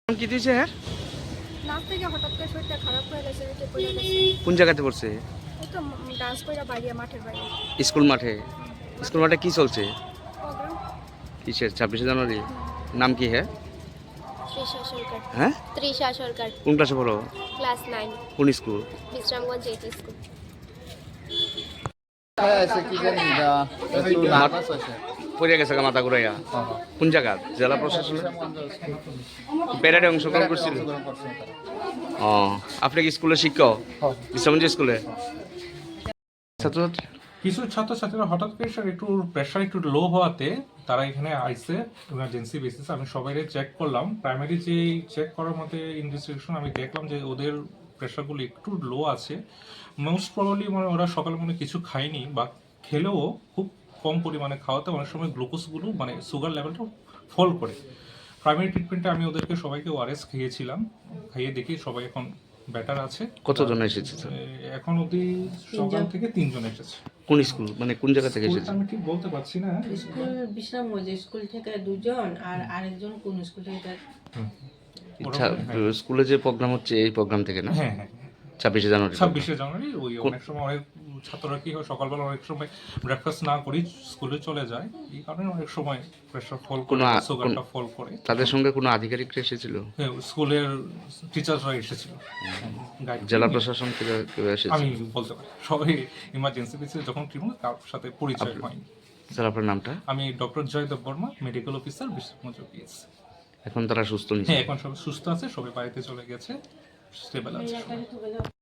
কি দিয়েছে? হ্যাঁ, নাচ থেকে হঠাৎ করে শরীরটা খারাপ হয়ে গেছে, উঠে পড়ে গেছে। কোন জায়গাতে পড়ছে? এই তো ডান্স করে বাইরে, মাঠের বাইরে। স্কুল মাঠে? স্কুল মাঠে কি চলছে? প্রোগ্রাম। কিসের 26শে জানুয়ারি? নাম কি? হ্যাঁ তৃষা সরকার। হ্যাঁ, তৃষা সরকার। কোন ক্লাসে পড়ো? ক্লাস 9, কোন স্কুল? Bishramganj H school. পড়ে গেছে মাথা ঘুরাইয়া? কোন জায়গা? জেলা প্রশাসন প্যারেডে অংশগ্রহণ করছিল? ও, আপনি কি স্কুলের শিক্ষক? বিশ্রামগঞ্জ স্কুলে? ছাত্রছাত্রী কিছু ছাত্রছাত্রীরা হঠাৎ করে একটু প্রেশার একটু লো হওয়াতে তারা এখানে আইসে ইমার্জেন্সি বেসিস। আমি সবাই চেক করলাম, প্রাইমারি যে চেক করার মধ্যে ইনভেস্টিগেশন আমি দেখলাম যে ওদের প্রেশারগুলো একটু লো আছে। মোস্ট প্রবাবলি মানে ওরা সকালে মনে কিছু খায়নি, বা খেলেও খুব কম পরিমাণে খাওয়াতে অনেক সময় গ্লুকোজগুলো মানে সুগার লেভেলটা ফল করে। প্রাইমারি ট্রিটমেন্টে আমি ওদেরকে সবাইকে ওআরএস খাইয়েছিলাম, খাইয়ে দেখি সবাই এখন বেটার আছে। কতজন এসেছে? এখন অবধি সকাল থেকে 3 জন এসেছে। কোন স্কুল মানে কোন জায়গা থেকে এসেছে? আমি ঠিক বলতে পারছি না। স্কুল বিশ্রামগঞ্জ স্কুল থেকে 2 জন আর আরেকজন কোন স্কুল থেকে? স্কুলে যে প্রোগ্রাম হচ্ছে এই প্রোগ্রাম থেকে না? হ্যাঁ হ্যাঁ, 26শে জানুয়ারি। 26শে জানুয়ারি। ওই অনেক সময় অনেক ছাত্ররা কি হয় সকালবেলা অনেক সময় ব্রেকফাস্ট না করেই স্কুলে চলে যায়, এই কারণে অনেক সময় প্রেশার ফল করে, সুগারটা ফল করে। তাদের সঙ্গে কোনো আধিকারিকরা এসেছিল? হ্যাঁ, স্কুলের টিচাররা এসেছিল। জেলা প্রশাসন থেকে এসেছে? আমি বলতে পারি সবাই ইমার্জেন্সি বেসিসে যখন ট্রিটমেন্ট কারোর সাথে পরিচয় হয়নি। স্যার, আপনার নামটা? আমি doctor Joydev Barma, medical officer, Bishramganj PS. এখন তারা সুস্থ? হ্যাঁ, এখন সবাই সুস্থ আছে, সবাই বাড়িতে চলে গেছে, স্টেবল আছে।